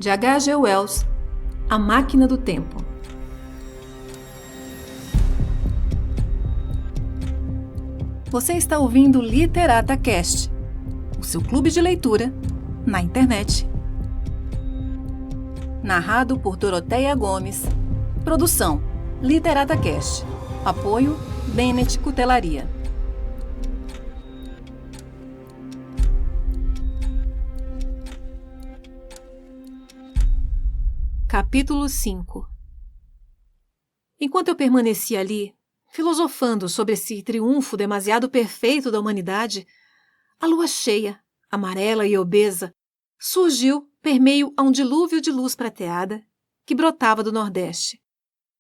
de H.G. Wells, A Máquina do Tempo. Você está ouvindo Literata Cast, o seu clube de leitura na internet. Narrado por Doroteia Gomes. Produção Literata Cast. Apoio Bennett Cutelaria. Capítulo 5. Enquanto eu permanecia ali, filosofando sobre esse triunfo demasiado perfeito da humanidade, a lua cheia, amarela e obesa, surgiu por meio a um dilúvio de luz prateada que brotava do nordeste.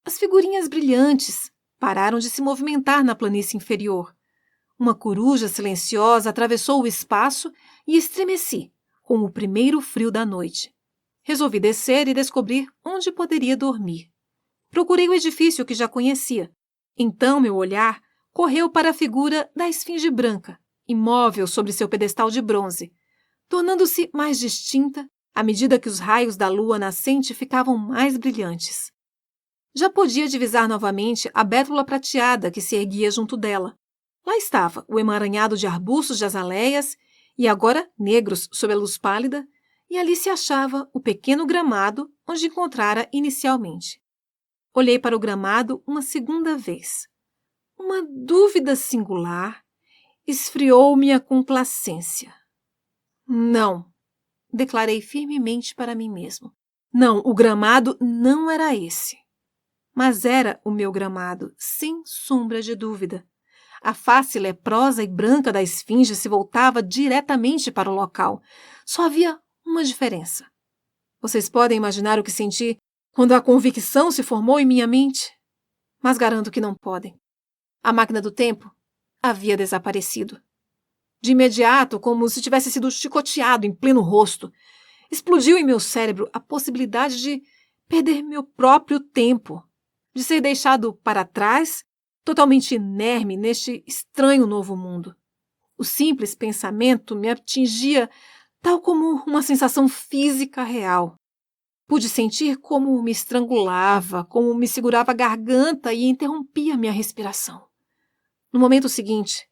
As figurinhas brilhantes pararam de se movimentar na planície inferior. Uma coruja silenciosa atravessou o espaço e estremeci com o primeiro frio da noite. Resolvi descer e descobrir onde poderia dormir. Procurei o edifício que já conhecia. Então meu olhar correu para a figura da esfinge branca, imóvel sobre seu pedestal de bronze, tornando-se mais distinta à medida que os raios da lua nascente ficavam mais brilhantes. Já podia divisar novamente a bétula prateada que se erguia junto dela. Lá estava o emaranhado de arbustos de azaleias, e agora negros sob a luz pálida, e ali se achava o pequeno gramado onde encontrara inicialmente. Olhei para o gramado uma segunda vez. Uma dúvida singular esfriou minha complacência. Não, declarei firmemente para mim mesmo. Não, o gramado não era esse. Mas era o meu gramado, sem sombra de dúvida. A face leprosa e branca da esfinge se voltava diretamente para o local. Só havia uma diferença. Vocês podem imaginar o que senti quando a convicção se formou em minha mente? Mas garanto que não podem. A máquina do tempo havia desaparecido. De imediato, como se tivesse sido chicoteado em pleno rosto, explodiu em meu cérebro a possibilidade de perder meu próprio tempo, de ser deixado para trás, totalmente inerme neste estranho novo mundo. O simples pensamento me atingia tal como uma sensação física real. Pude sentir como me estrangulava, como me segurava a garganta e interrompia minha respiração. No momento seguinte,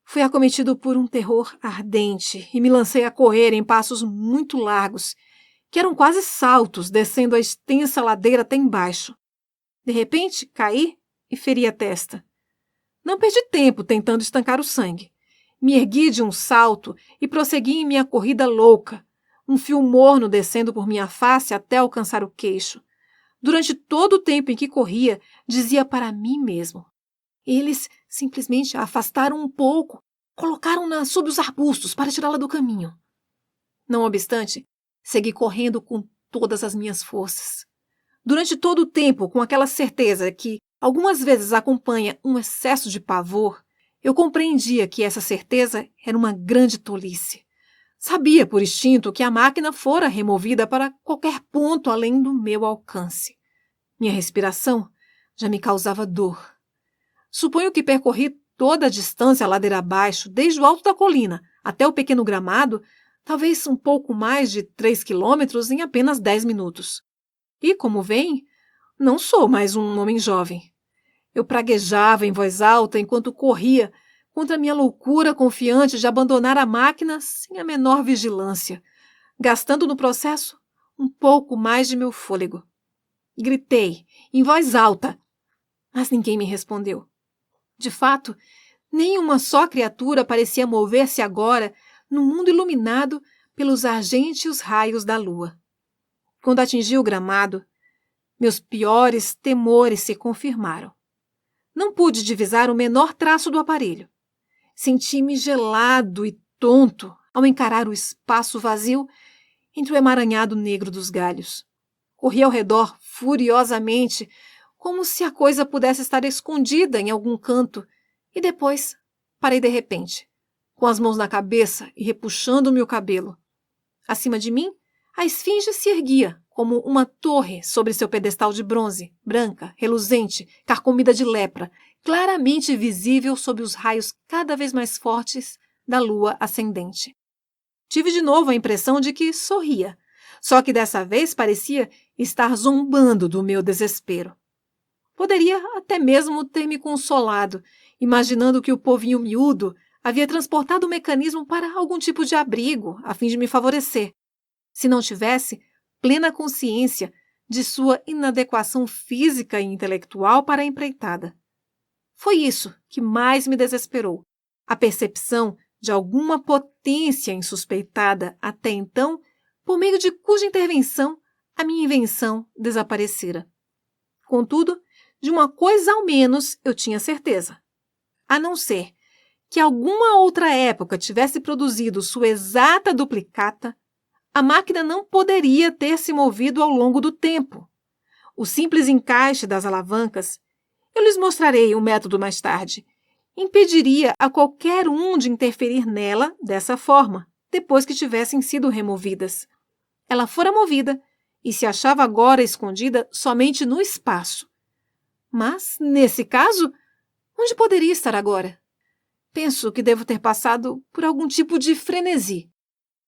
fui acometido por um terror ardente e me lancei a correr em passos muito largos, que eram quase saltos, descendo a extensa ladeira até embaixo. De repente, caí e feri a testa. Não perdi tempo tentando estancar o sangue. Me ergui de um salto e prossegui em minha corrida louca, um fio morno descendo por minha face até alcançar o queixo. Durante todo o tempo em que corria, dizia para mim mesmo. Eles simplesmente a afastaram um pouco, colocaram-na sob os arbustos para tirá-la do caminho. Não obstante, segui correndo com todas as minhas forças. Durante todo o tempo, com aquela certeza que algumas vezes acompanha um excesso de pavor, eu compreendia que essa certeza era uma grande tolice. Sabia por instinto que a máquina fora removida para qualquer ponto além do meu alcance. Minha respiração já me causava dor. Suponho que percorri toda a distância ladeira abaixo, desde o alto da colina até o pequeno gramado, talvez um pouco mais de 3 quilômetros em apenas 10 minutos. E, como veem, não sou mais um homem jovem. Eu praguejava em voz alta enquanto corria, contra minha loucura confiante de abandonar a máquina sem a menor vigilância, gastando no processo um pouco mais de meu fôlego. Gritei, em voz alta, mas ninguém me respondeu. De fato, nenhuma só criatura parecia mover-se agora no mundo iluminado pelos argênteos raios da lua. Quando atingi o gramado, meus piores temores se confirmaram. Não pude divisar o menor traço do aparelho. Senti-me gelado e tonto ao encarar o espaço vazio entre o emaranhado negro dos galhos. Corri ao redor furiosamente, como se a coisa pudesse estar escondida em algum canto, e depois parei de repente, com as mãos na cabeça e repuxando o meu cabelo. Acima de mim, a esfinge se erguia como uma torre sobre seu pedestal de bronze, branca, reluzente, carcomida de lepra, claramente visível sob os raios cada vez mais fortes da lua ascendente. Tive de novo a impressão de que sorria. Só que dessa vez parecia estar zombando do meu desespero. Poderia até mesmo ter me consolado, imaginando que o povinho miúdo havia transportado o mecanismo para algum tipo de abrigo, a fim de me favorecer, se não tivesse plena consciência de sua inadequação física e intelectual para a empreitada. Foi isso que mais me desesperou, a percepção de alguma potência insuspeitada até então, por meio de cuja intervenção a minha invenção desaparecera. Contudo, de uma coisa ao menos eu tinha certeza. A não ser que alguma outra época tivesse produzido sua exata duplicata, a máquina não poderia ter se movido ao longo do tempo. O simples encaixe das alavancas, eu lhes mostrarei o método mais tarde, impediria a qualquer um de interferir nela dessa forma, depois que tivessem sido removidas. Ela fora movida e se achava agora escondida somente no espaço. Mas, nesse caso, onde poderia estar agora? Penso que devo ter passado por algum tipo de frenesi.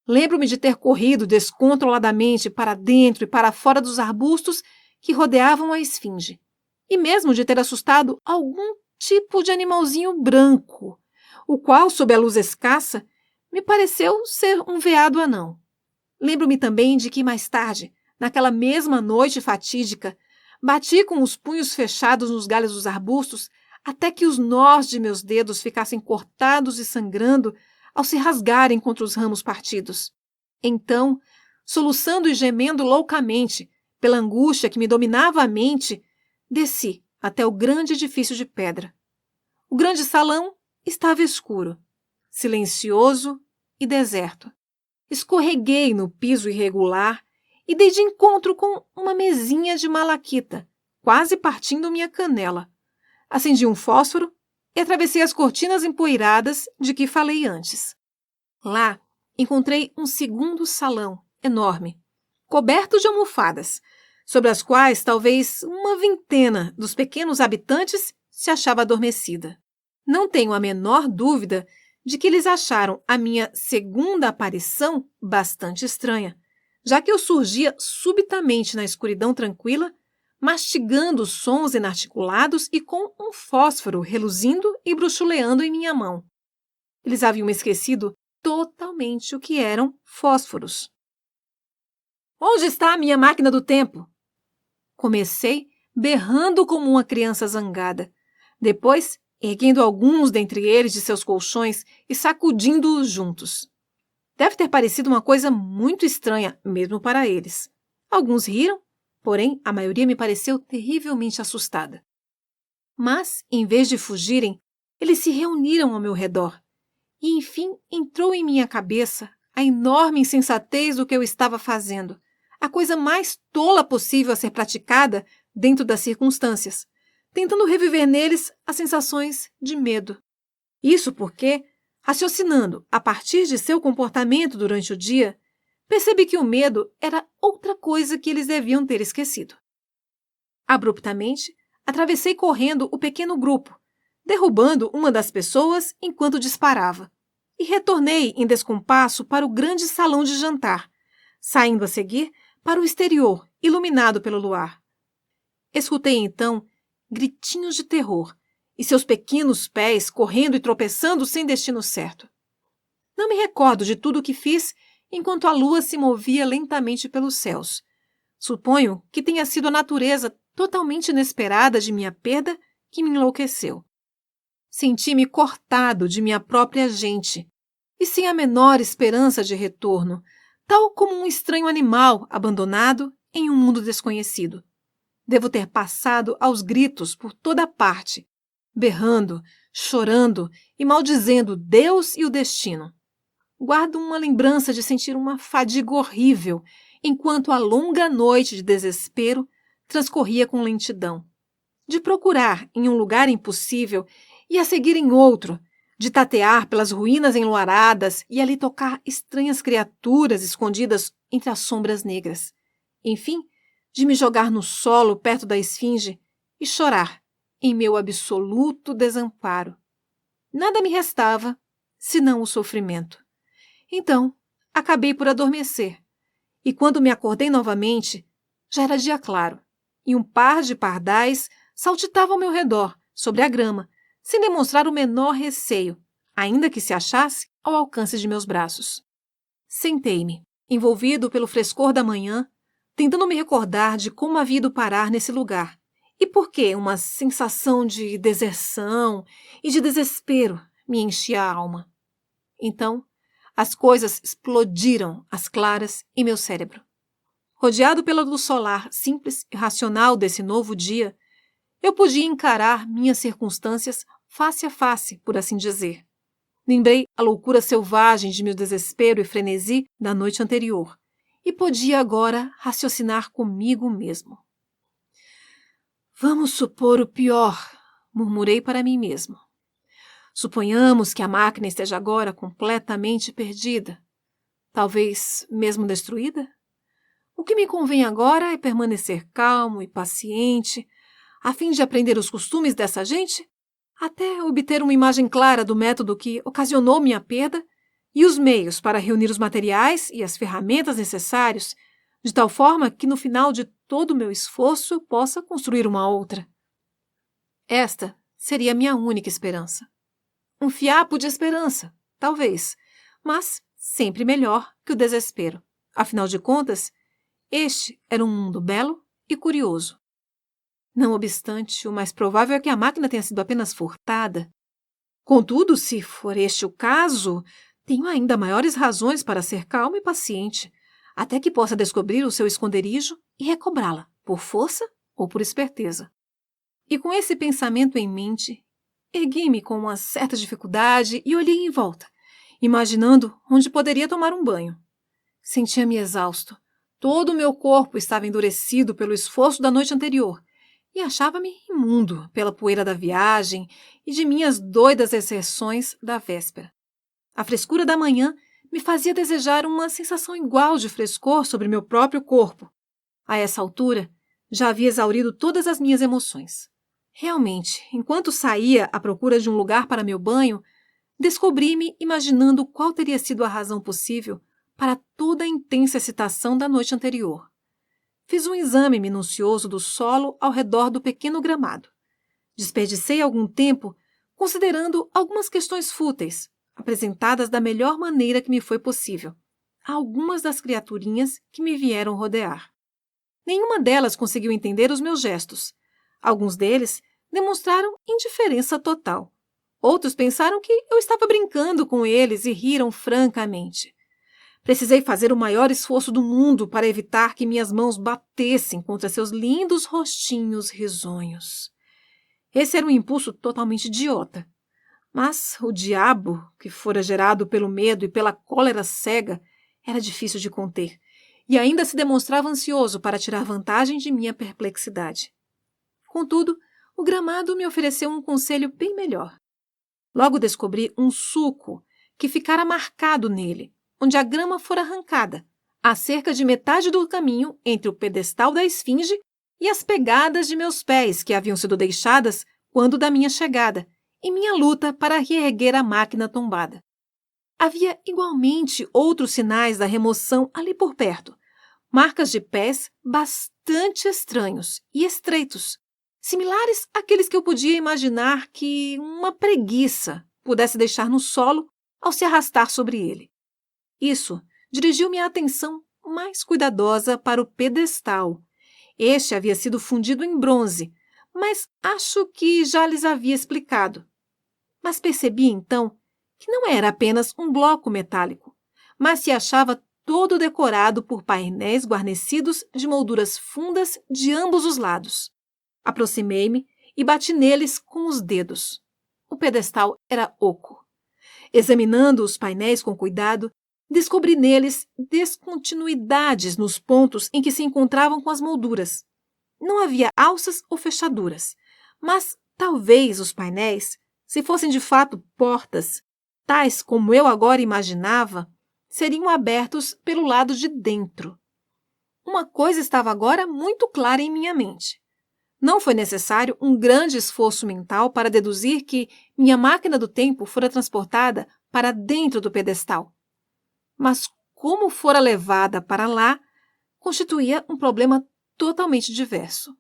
Lembro-me de ter corrido descontroladamente para dentro e para fora dos arbustos que rodeavam a esfinge, e mesmo de ter assustado algum tipo de animalzinho branco, o qual, sob a luz escassa, me pareceu ser um veado anão. Lembro-me também de que mais tarde, naquela mesma noite fatídica, bati com os punhos fechados nos galhos dos arbustos até que os nós de meus dedos ficassem cortados e sangrando ao se rasgarem contra os ramos partidos. Então, soluçando e gemendo loucamente, pela angústia que me dominava a mente, desci até o grande edifício de pedra. O grande salão estava escuro, silencioso e deserto. Escorreguei no piso irregular e dei de encontro com uma mesinha de malaquita, quase partindo minha canela. Acendi um fósforo e atravessei as cortinas empoeiradas de que falei antes. Lá, encontrei um segundo salão, enorme, coberto de almofadas, sobre as quais talvez uma vintena dos pequenos habitantes se achava adormecida. Não tenho a menor dúvida de que eles acharam a minha segunda aparição bastante estranha, já que eu surgia subitamente na escuridão tranquila, mastigando sons inarticulados e com um fósforo reluzindo e bruxuleando em minha mão. Eles haviam esquecido totalmente o que eram fósforos. Onde está a minha máquina do tempo? Comecei berrando como uma criança zangada. Depois, erguendo alguns dentre eles de seus colchões e sacudindo-os juntos. Deve ter parecido uma coisa muito estranha, mesmo para eles. Alguns riram, porém a maioria me pareceu terrivelmente assustada. Mas, em vez de fugirem, eles se reuniram ao meu redor. E, enfim, entrou em minha cabeça a enorme insensatez do que eu estava fazendo, a coisa mais tola possível a ser praticada dentro das circunstâncias, tentando reviver neles as sensações de medo. Isso porque, raciocinando a partir de seu comportamento durante o dia, percebi que o medo era outra coisa que eles deviam ter esquecido. Abruptamente, atravessei correndo o pequeno grupo, derrubando uma das pessoas enquanto disparava, e retornei em descompasso para o grande salão de jantar, saindo a seguir para o exterior, iluminado pelo luar. Escutei então gritinhos de terror e seus pequenos pés correndo e tropeçando sem destino certo. Não me recordo de tudo o que fiz enquanto a lua se movia lentamente pelos céus. Suponho que tenha sido a natureza totalmente inesperada de minha perda que me enlouqueceu. Senti-me cortado de minha própria gente e sem a menor esperança de retorno, tal como um estranho animal abandonado em um mundo desconhecido. Devo ter passado aos gritos por toda parte, berrando, chorando e maldizendo Deus e o destino. Guardo uma lembrança de sentir uma fadiga horrível, enquanto a longa noite de desespero transcorria com lentidão. De procurar em um lugar impossível e a seguir em outro, de tatear pelas ruínas enluaradas e ali tocar estranhas criaturas escondidas entre as sombras negras. Enfim, de me jogar no solo perto da esfinge e chorar em meu absoluto desamparo. Nada me restava, senão o sofrimento. Então, acabei por adormecer, e quando me acordei novamente, já era dia claro, e um par de pardais saltitava ao meu redor, sobre a grama, sem demonstrar o menor receio, ainda que se achasse ao alcance de meus braços. Sentei-me, envolvido pelo frescor da manhã, tentando me recordar de como havia ido parar nesse lugar, e por que uma sensação de deserção e de desespero me enchia a alma. Então, as coisas explodiram às claras em meu cérebro. Rodeado pela luz solar simples e racional desse novo dia, eu podia encarar minhas circunstâncias face a face, por assim dizer. Lembrei a loucura selvagem de meu desespero e frenesi da noite anterior, e podia agora raciocinar comigo mesmo. Vamos supor o pior, murmurei para mim mesmo. Suponhamos que a máquina esteja agora completamente perdida, talvez mesmo destruída? O que me convém agora é permanecer calmo e paciente, a fim de aprender os costumes dessa gente, até obter uma imagem clara do método que ocasionou minha perda e os meios para reunir os materiais e as ferramentas necessários, de tal forma que no final de todo o meu esforço eu possa construir uma outra. Esta seria a minha única esperança. Um fiapo de esperança, talvez, mas sempre melhor que o desespero. Afinal de contas, este era um mundo belo e curioso. Não obstante, o mais provável é que a máquina tenha sido apenas furtada. Contudo, se for este o caso, tenho ainda maiores razões para ser calmo e paciente, até que possa descobrir o seu esconderijo e recobrá-la, por força ou por esperteza. E com esse pensamento em mente, ergui-me com uma certa dificuldade e olhei em volta, imaginando onde poderia tomar um banho. Sentia-me exausto. Todo o meu corpo estava endurecido pelo esforço da noite anterior, e achava-me imundo pela poeira da viagem e de minhas doidas exerções da véspera. A frescura da manhã me fazia desejar uma sensação igual de frescor sobre meu próprio corpo. A essa altura, já havia exaurido todas as minhas emoções. Realmente, enquanto saía à procura de um lugar para meu banho, descobri-me imaginando qual teria sido a razão possível para toda a intensa excitação da noite anterior. Fiz um exame minucioso do solo ao redor do pequeno gramado. Desperdicei algum tempo considerando algumas questões fúteis, apresentadas da melhor maneira que me foi possível, a algumas das criaturinhas que me vieram rodear. Nenhuma delas conseguiu entender os meus gestos. Alguns deles demonstraram indiferença total. Outros pensaram que eu estava brincando com eles e riram francamente. Precisei fazer o maior esforço do mundo para evitar que minhas mãos batessem contra seus lindos rostinhos risonhos. Esse era um impulso totalmente idiota. Mas o diabo, que fora gerado pelo medo e pela cólera cega, era difícil de conter, e ainda se demonstrava ansioso para tirar vantagem de minha perplexidade. Contudo, o gramado me ofereceu um conselho bem melhor. Logo descobri um sulco que ficara marcado nele, onde a grama fora arrancada, a cerca de metade do caminho entre o pedestal da esfinge e as pegadas de meus pés que haviam sido deixadas quando da minha chegada, em minha luta para reerguer a máquina tombada. Havia igualmente outros sinais da remoção ali por perto, marcas de pés bastante estranhos e estreitos, similares àqueles que eu podia imaginar que uma preguiça pudesse deixar no solo ao se arrastar sobre ele. Isso dirigiu minha atenção mais cuidadosa para o pedestal. Este havia sido fundido em bronze, mas acho que já lhes havia explicado. Mas percebi então que não era apenas um bloco metálico, mas se achava todo decorado por painéis guarnecidos de molduras fundas de ambos os lados. Aproximei-me e bati neles com os dedos. O pedestal era oco. Examinando os painéis com cuidado, descobri neles descontinuidades nos pontos em que se encontravam com as molduras. Não havia alças ou fechaduras, mas talvez os painéis, se fossem de fato portas, tais como eu agora imaginava, seriam abertos pelo lado de dentro. Uma coisa estava agora muito clara em minha mente. Não foi necessário um grande esforço mental para deduzir que minha máquina do tempo fora transportada para dentro do pedestal. Mas como fora levada para lá, constituía um problema totalmente diverso.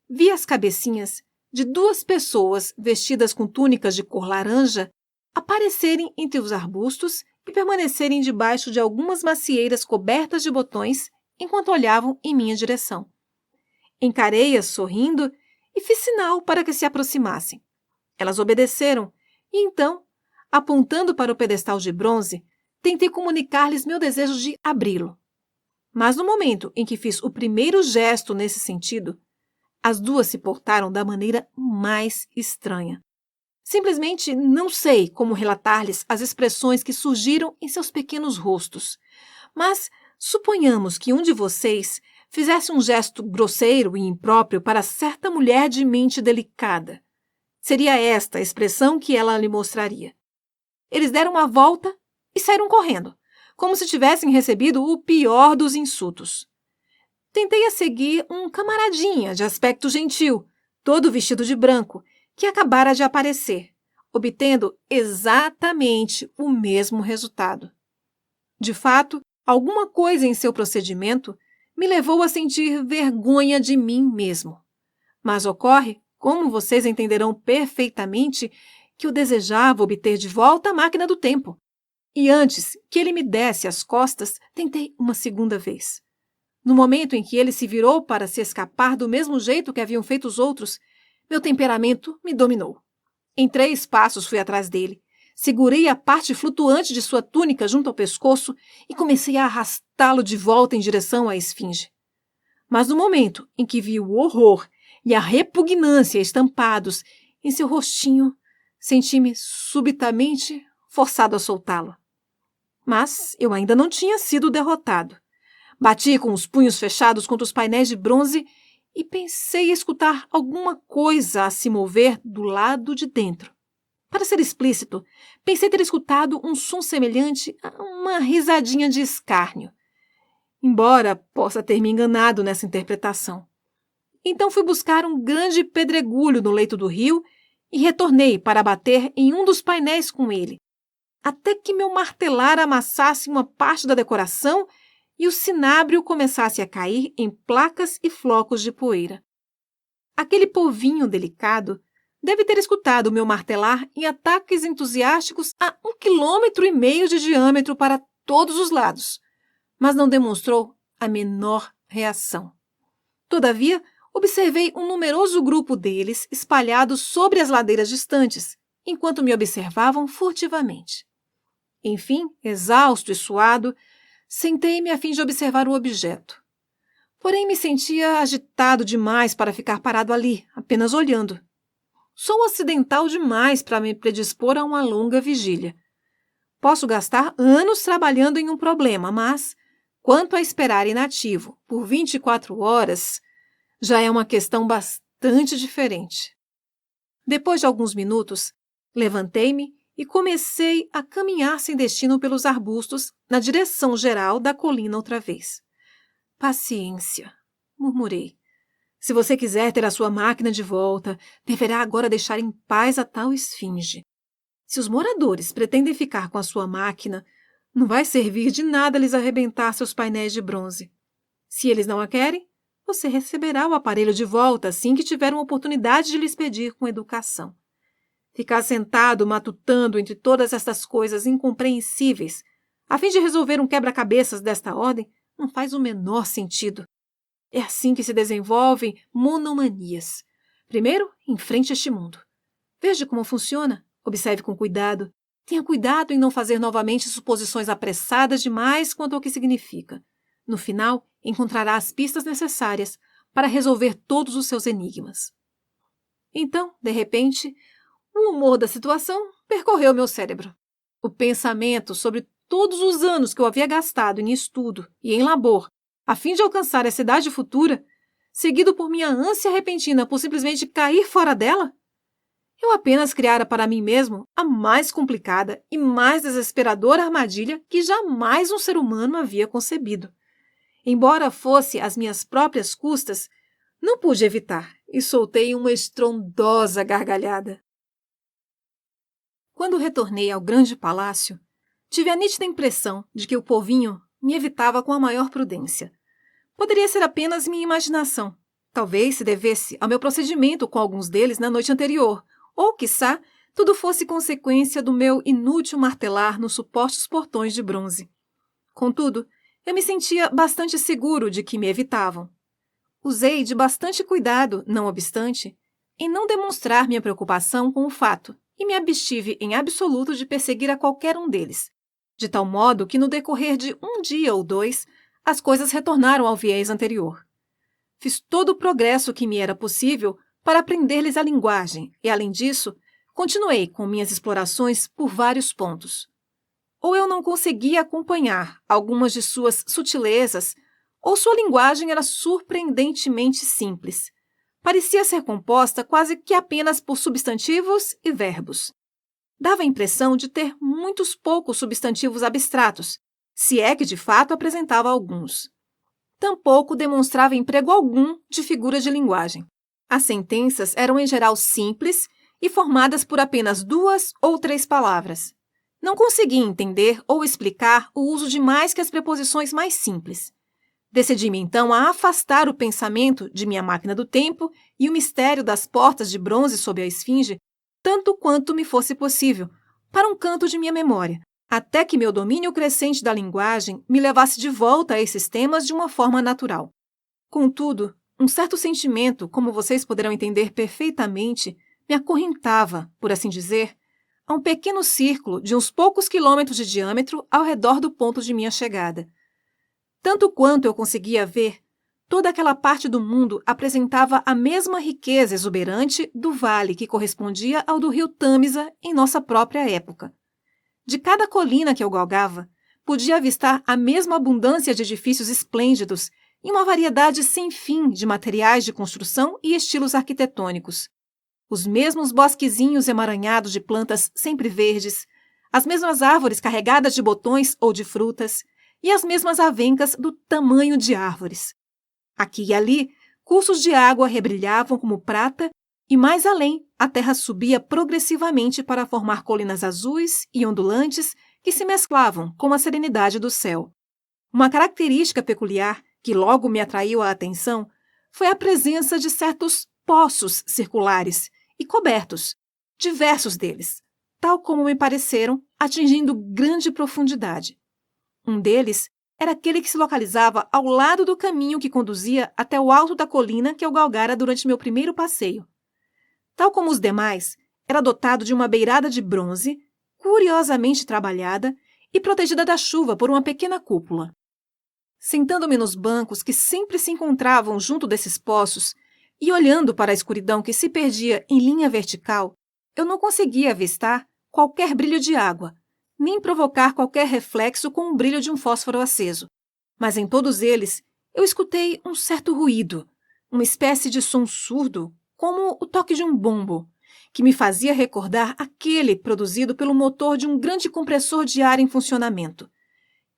Vi as cabecinhas de 2 pessoas vestidas com túnicas de cor laranja aparecerem entre os arbustos e permanecerem debaixo de algumas macieiras cobertas de botões enquanto olhavam em minha direção. Encarei-as sorrindo e fiz sinal para que se aproximassem. Elas obedeceram e então, apontando para o pedestal de bronze, tentei comunicar-lhes meu desejo de abri-lo. Mas no momento em que fiz o primeiro gesto nesse sentido, as 2 se portaram da maneira mais estranha. Simplesmente não sei como relatar-lhes as expressões que surgiram em seus pequenos rostos. Mas suponhamos que um de vocês fizesse um gesto grosseiro e impróprio para certa mulher de mente delicada. Seria esta a expressão que ela lhe mostraria. Eles deram uma volta e saíram correndo, como se tivessem recebido o pior dos insultos. Tentei a seguir um camaradinha de aspecto gentil, todo vestido de branco, que acabara de aparecer, obtendo exatamente o mesmo resultado. De fato, alguma coisa em seu procedimento me levou a sentir vergonha de mim mesmo. Mas ocorre, como vocês entenderão perfeitamente, que eu desejava obter de volta a máquina do tempo. E antes que ele me desse as costas, tentei uma segunda vez. No momento em que ele se virou para se escapar do mesmo jeito que haviam feito os outros, meu temperamento me dominou. Em 3 passos fui atrás dele, segurei a parte flutuante de sua túnica junto ao pescoço e comecei a arrastá-lo de volta em direção à esfinge. Mas no momento em que vi o horror e a repugnância estampados em seu rostinho, senti-me subitamente forçado a soltá-lo. Mas eu ainda não tinha sido derrotado. Bati com os punhos fechados contra os painéis de bronze e pensei escutar alguma coisa a se mover do lado de dentro. Para ser explícito, pensei ter escutado um som semelhante a uma risadinha de escárnio, embora possa ter me enganado nessa interpretação. Então fui buscar um grande pedregulho no leito do rio e retornei para bater em um dos painéis com ele, até que meu martelar amassasse uma parte da decoração e o cinábrio começasse a cair em placas e flocos de poeira. Aquele povinho delicado deve ter escutado o meu martelar em ataques entusiásticos a 1,5 km de diâmetro para todos os lados, mas não demonstrou a menor reação. Todavia, observei um numeroso grupo deles espalhados sobre as ladeiras distantes, enquanto me observavam furtivamente. Enfim, exausto e suado, sentei-me a fim de observar o objeto. Porém, me sentia agitado demais para ficar parado ali, apenas olhando. Sou ocidental demais para me predispor a uma longa vigília. Posso gastar anos trabalhando em um problema, mas, quanto a esperar inativo por 24 horas, já é uma questão bastante diferente. Depois de alguns minutos, levantei-me e comecei a caminhar sem destino pelos arbustos na direção geral da colina outra vez. Paciência, murmurei. Se você quiser ter a sua máquina de volta, deverá agora deixar em paz a tal esfinge. Se os moradores pretendem ficar com a sua máquina, não vai servir de nada lhes arrebentar seus painéis de bronze. Se eles não a querem, você receberá o aparelho de volta assim que tiver uma oportunidade de lhes pedir com educação. Ficar sentado matutando entre todas estas coisas incompreensíveis, a fim de resolver um quebra-cabeças desta ordem, não faz o menor sentido. É assim que se desenvolvem monomanias. Primeiro, enfrente este mundo. Veja como funciona, observe com cuidado. Tenha cuidado em não fazer novamente suposições apressadas demais quanto ao que significa. No final, encontrará as pistas necessárias para resolver todos os seus enigmas. Então, de repente, o humor da situação percorreu meu cérebro. O pensamento sobre todos os anos que eu havia gastado em estudo e em labor a fim de alcançar essa idade futura, seguido por minha ânsia repentina por simplesmente cair fora dela, eu apenas criara para mim mesmo a mais complicada e mais desesperadora armadilha que jamais um ser humano havia concebido. Embora fosse às minhas próprias custas, não pude evitar e soltei uma estrondosa gargalhada. Quando retornei ao grande palácio, tive a nítida impressão de que o povinho me evitava com a maior prudência. Poderia ser apenas minha imaginação. Talvez se devesse ao meu procedimento com alguns deles na noite anterior, ou, quiçá, tudo fosse consequência do meu inútil martelar nos supostos portões de bronze. Contudo, eu me sentia bastante seguro de que me evitavam. Usei de bastante cuidado, não obstante, em não demonstrar minha preocupação com o fato e me abstive em absoluto de perseguir a qualquer um deles, de tal modo que no decorrer de um dia ou dois, as coisas retornaram ao viés anterior. Fiz todo o progresso que me era possível para aprender-lhes a linguagem e, além disso, continuei com minhas explorações por vários pontos. Ou eu não conseguia acompanhar algumas de suas sutilezas, ou sua linguagem era surpreendentemente simples. Parecia ser composta quase que apenas por substantivos e verbos. Dava a impressão de ter muitos poucos substantivos abstratos, se é que de fato apresentava alguns. Tampouco demonstrava emprego algum de figuras de linguagem. As sentenças eram em geral simples e formadas por apenas 2 ou 3 palavras. Não conseguia entender ou explicar o uso de mais que as preposições mais simples. Decidi-me então a afastar o pensamento de minha máquina do tempo e o mistério das portas de bronze sob a esfinge, tanto quanto me fosse possível, para um canto de minha memória, até que meu domínio crescente da linguagem me levasse de volta a esses temas de uma forma natural. Contudo, um certo sentimento, como vocês poderão entender perfeitamente, me acorrentava, por assim dizer, a um pequeno círculo de uns poucos quilômetros de diâmetro ao redor do ponto de minha chegada. Tanto quanto eu conseguia ver, toda aquela parte do mundo apresentava a mesma riqueza exuberante do vale que correspondia ao do rio Tâmisa em nossa própria época. De cada colina que eu galgava, podia avistar a mesma abundância de edifícios esplêndidos e uma variedade sem fim de materiais de construção e estilos arquitetônicos. Os mesmos bosquezinhos emaranhados de plantas sempre verdes, as mesmas árvores carregadas de botões ou de frutas, e as mesmas avencas do tamanho de árvores. Aqui e ali, cursos de água rebrilhavam como prata e, mais além, a terra subia progressivamente para formar colinas azuis e ondulantes que se mesclavam com a serenidade do céu. Uma característica peculiar que logo me atraiu a atenção foi a presença de certos poços circulares e cobertos, diversos deles, tal como me pareceram, atingindo grande profundidade. Um deles era aquele que se localizava ao lado do caminho que conduzia até o alto da colina que eu galgara durante meu primeiro passeio. Tal como os demais, era dotado de uma beirada de bronze, curiosamente trabalhada e protegida da chuva por uma pequena cúpula. Sentando-me nos bancos que sempre se encontravam junto desses poços e olhando para a escuridão que se perdia em linha vertical, eu não conseguia avistar qualquer brilho de água, nem provocar qualquer reflexo com o brilho de um fósforo aceso. Mas em todos eles eu escutei um certo ruído, uma espécie de som surdo, como o toque de um bombo, que me fazia recordar aquele produzido pelo motor de um grande compressor de ar em funcionamento.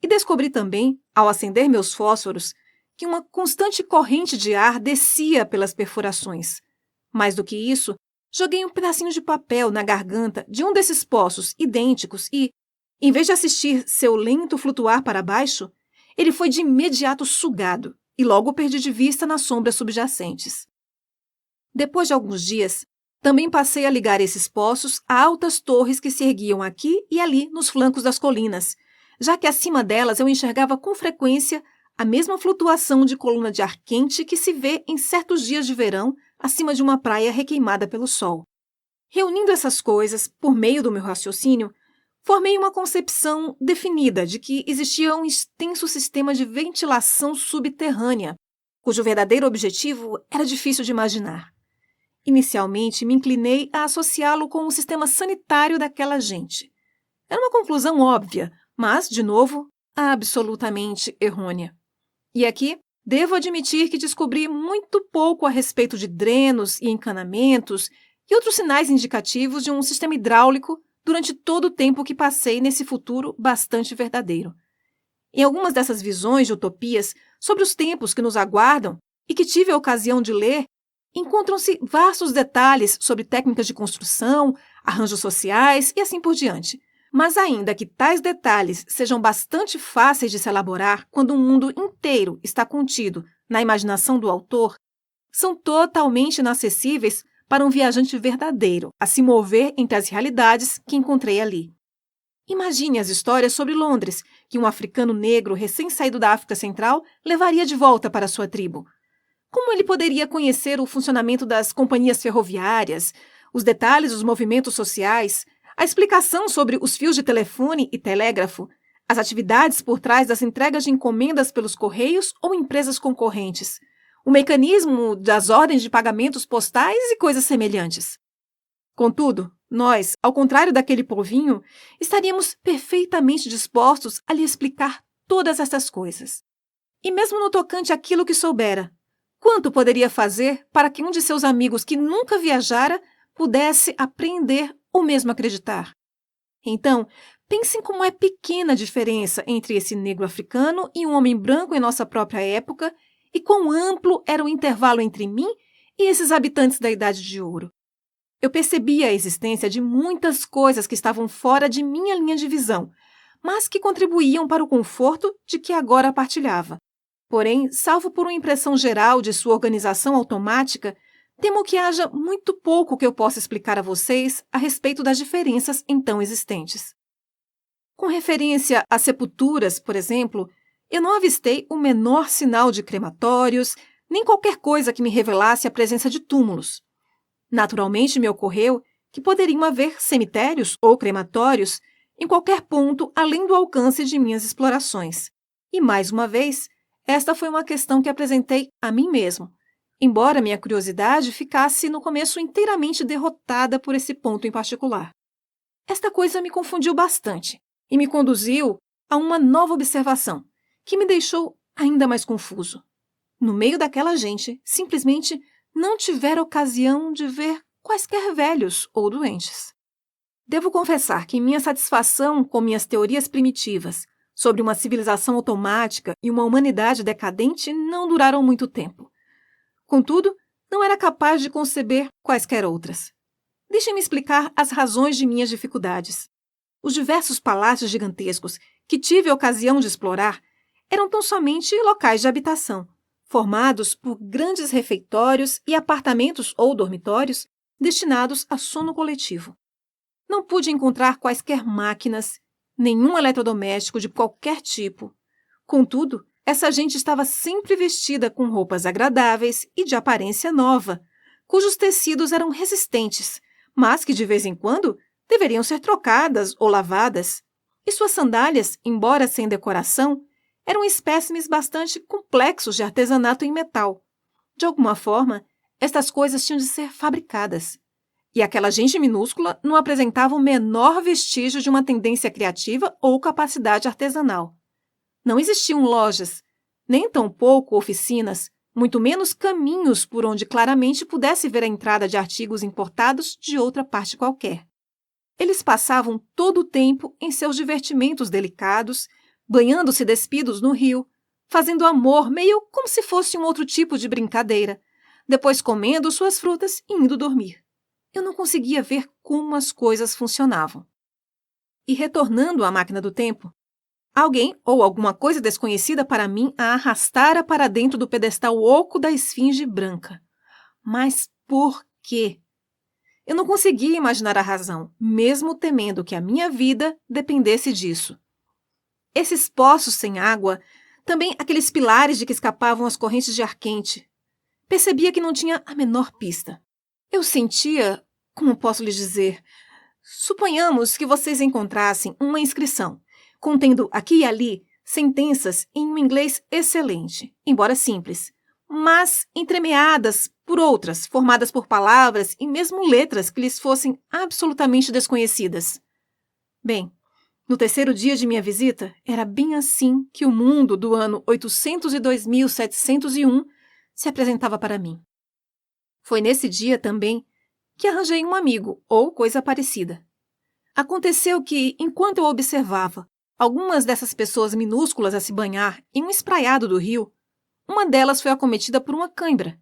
E descobri também, ao acender meus fósforos, que uma constante corrente de ar descia pelas perfurações. Mais do que isso, joguei um pedacinho de papel na garganta de um desses poços idênticos e, em vez de assistir seu lento flutuar para baixo, ele foi de imediato sugado e logo o perdi de vista nas sombras subjacentes. Depois de alguns dias, também passei a ligar esses poços a altas torres que se erguiam aqui e ali nos flancos das colinas, já que acima delas eu enxergava com frequência a mesma flutuação de coluna de ar quente que se vê em certos dias de verão acima de uma praia requeimada pelo sol. Reunindo essas coisas, por meio do meu raciocínio, formei uma concepção definida de que existia um extenso sistema de ventilação subterrânea, cujo verdadeiro objetivo era difícil de imaginar. Inicialmente, me inclinei a associá-lo com o sistema sanitário daquela gente. Era uma conclusão óbvia, mas, de novo, absolutamente errônea. E aqui, devo admitir que descobri muito pouco a respeito de drenos e encanamentos e outros sinais indicativos de um sistema hidráulico durante todo o tempo que passei nesse futuro bastante verdadeiro. Em algumas dessas visões de utopias sobre os tempos que nos aguardam e que tive a ocasião de ler, encontram-se vastos detalhes sobre técnicas de construção, arranjos sociais e assim por diante, Mas ainda que tais detalhes sejam bastante fáceis de se elaborar quando um mundo inteiro está contido na imaginação do autor, são totalmente inacessíveis para um viajante verdadeiro a se mover entre as realidades que encontrei ali. Imagine as histórias sobre Londres que um africano negro recém-saído da África Central levaria de volta para sua tribo. Como ele poderia conhecer o funcionamento das companhias ferroviárias, os detalhes dos movimentos sociais, a explicação sobre os fios de telefone e telégrafo, as atividades por trás das entregas de encomendas pelos correios ou empresas concorrentes, o mecanismo das ordens de pagamentos postais e coisas semelhantes? Contudo, nós, ao contrário daquele povinho, estaríamos perfeitamente dispostos a lhe explicar todas essas coisas. E mesmo no tocante àquilo que soubera, quanto poderia fazer para que um de seus amigos que nunca viajara pudesse aprender ou mesmo acreditar? Então, pensem como é pequena a diferença entre esse negro africano e um homem branco em nossa própria época e quão amplo era o intervalo entre mim e esses habitantes da Idade de Ouro. Eu percebia a existência de muitas coisas que estavam fora de minha linha de visão, mas que contribuíam para o conforto de que agora partilhava. Porém, salvo por uma impressão geral de sua organização automática, temo que haja muito pouco que eu possa explicar a vocês a respeito das diferenças então existentes. Com referência às sepulturas, por exemplo, eu não avistei o menor sinal de crematórios, nem qualquer coisa que me revelasse a presença de túmulos. Naturalmente me ocorreu que poderiam haver cemitérios ou crematórios em qualquer ponto além do alcance de minhas explorações. E, mais uma vez, esta foi uma questão que apresentei a mim mesmo, embora minha curiosidade ficasse no começo inteiramente derrotada por esse ponto em particular. Esta coisa me confundiu bastante e me conduziu a uma nova observação, que me deixou ainda mais confuso. No meio daquela gente, simplesmente não tivera ocasião de ver quaisquer velhos ou doentes. Devo confessar que minha satisfação com minhas teorias primitivas sobre uma civilização automática e uma humanidade decadente não duraram muito tempo. Contudo, não era capaz de conceber quaisquer outras. Deixem-me explicar as razões de minhas dificuldades. Os diversos palácios gigantescos que tive a ocasião de explorar eram tão somente locais de habitação, formados por grandes refeitórios e apartamentos ou dormitórios destinados a sono coletivo. Não pude encontrar quaisquer máquinas, nenhum eletrodoméstico de qualquer tipo. Contudo, essa gente estava sempre vestida com roupas agradáveis e de aparência nova, cujos tecidos eram resistentes, mas que de vez em quando deveriam ser trocadas ou lavadas. E suas sandálias, embora sem decoração, eram espécimes bastante complexos de artesanato em metal. De alguma forma, estas coisas tinham de ser fabricadas. E aquela gente minúscula não apresentava o menor vestígio de uma tendência criativa ou capacidade artesanal. Não existiam lojas, nem tampouco oficinas, muito menos caminhos por onde claramente pudesse ver a entrada de artigos importados de outra parte qualquer. Eles passavam todo o tempo em seus divertimentos delicados, banhando-se despidos no rio, fazendo amor meio como se fosse um outro tipo de brincadeira, depois comendo suas frutas e indo dormir. Eu não conseguia ver como as coisas funcionavam. E retornando à máquina do tempo, alguém ou alguma coisa desconhecida para mim a arrastara para dentro do pedestal oco da esfinge branca. Mas por quê? Eu não conseguia imaginar a razão, mesmo temendo que a minha vida dependesse disso. Esses poços sem água, também aqueles pilares de que escapavam as correntes de ar quente. Percebia que não tinha a menor pista. Eu sentia, como posso lhes dizer, suponhamos que vocês encontrassem uma inscrição, contendo aqui e ali sentenças em um inglês excelente, embora simples, mas entremeadas por outras, formadas por palavras e mesmo letras que lhes fossem absolutamente desconhecidas. Bem, no terceiro dia de minha visita, era bem assim que o mundo do ano 802.701 se apresentava para mim. Foi nesse dia também que arranjei um amigo, ou coisa parecida. Aconteceu que, enquanto eu observava algumas dessas pessoas minúsculas a se banhar em um espraiado do rio, uma delas foi acometida por uma cãibra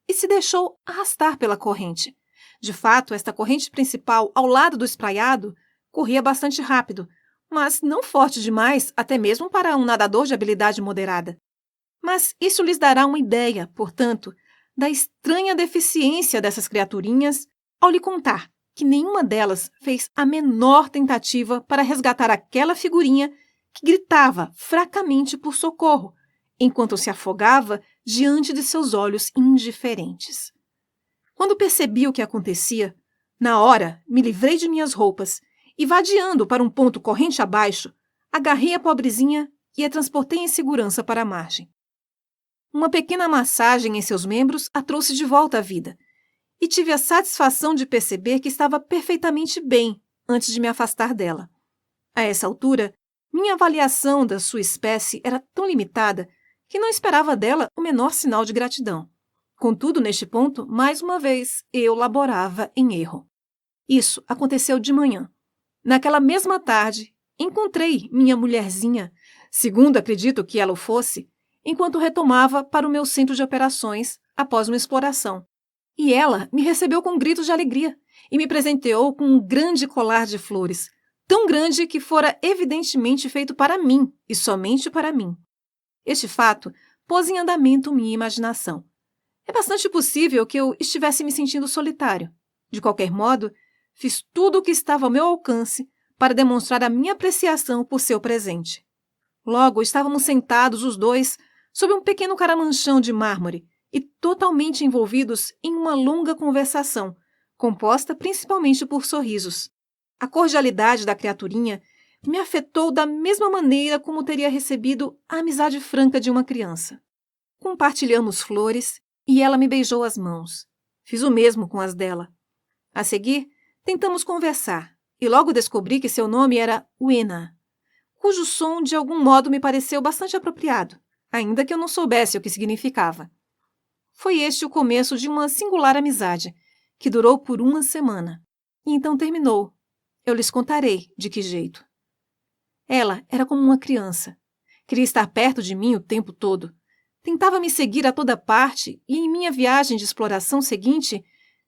e se deixou arrastar pela corrente. De fato, esta corrente principal, ao lado do espraiado, Corria bastante rápido, mas não forte demais, até mesmo para um nadador de habilidade moderada. Mas isso lhes dará uma ideia, portanto, da estranha deficiência dessas criaturinhas ao lhe contar que nenhuma delas fez a menor tentativa para resgatar aquela figurinha que gritava fracamente por socorro, enquanto se afogava diante de seus olhos indiferentes. Quando percebi o que acontecia, na hora me livrei de minhas roupas e, vadeando para um ponto corrente abaixo, agarrei a pobrezinha e a transportei em segurança para a margem. Uma pequena massagem em seus membros a trouxe de volta à vida, e tive a satisfação de perceber que estava perfeitamente bem antes de me afastar dela. A essa altura, minha avaliação da sua espécie era tão limitada que não esperava dela o menor sinal de gratidão. Contudo, neste ponto, mais uma vez, eu laborava em erro. Isso aconteceu de manhã. Naquela mesma tarde, encontrei minha mulherzinha, segundo acredito que ela o fosse, enquanto retomava para o meu centro de operações após uma exploração. E ela me recebeu com gritos de alegria e me presenteou com um grande colar de flores, tão grande que fora evidentemente feito para mim e somente para mim. Este fato pôs em andamento minha imaginação. É bastante possível que eu estivesse me sentindo solitário. De qualquer modo, fiz tudo o que estava ao meu alcance para demonstrar a minha apreciação por seu presente. Logo, estávamos sentados os dois sob um pequeno caramanchão de mármore e totalmente envolvidos em uma longa conversação, composta principalmente por sorrisos. A cordialidade da criaturinha me afetou da mesma maneira como teria recebido a amizade franca de uma criança. Compartilhamos flores e ela me beijou as mãos. Fiz o mesmo com as dela. A seguir, tentamos conversar e logo descobri que seu nome era Uena, cujo som de algum modo me pareceu bastante apropriado, ainda que eu não soubesse o que significava. Foi este o começo de uma singular amizade, que durou por uma semana. E então terminou. Eu lhes contarei de que jeito. Ela era como uma criança. Queria estar perto de mim o tempo todo. Tentava me seguir a toda parte e em minha viagem de exploração seguinte,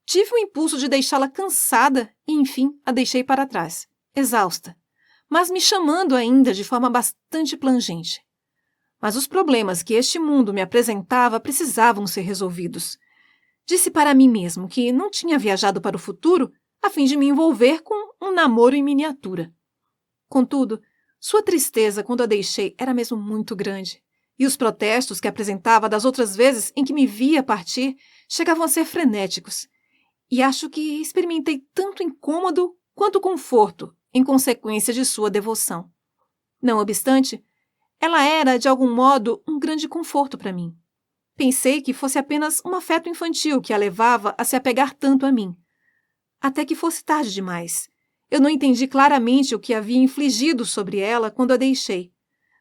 tive o impulso de deixá-la cansada e, enfim, a deixei para trás, exausta, mas me chamando ainda de forma bastante plangente. Mas os problemas que este mundo me apresentava precisavam ser resolvidos. Disse para mim mesmo que não tinha viajado para o futuro a fim de me envolver com um namoro em miniatura. Contudo, sua tristeza quando a deixei era mesmo muito grande, e os protestos que apresentava das outras vezes em que me via partir chegavam a ser frenéticos, e acho que experimentei tanto incômodo quanto conforto em consequência de sua devoção. Não obstante, ela era, de algum modo, um grande conforto para mim. Pensei que fosse apenas um afeto infantil que a levava a se apegar tanto a mim. Até que fosse tarde demais. Eu não entendi claramente o que havia infligido sobre ela quando a deixei.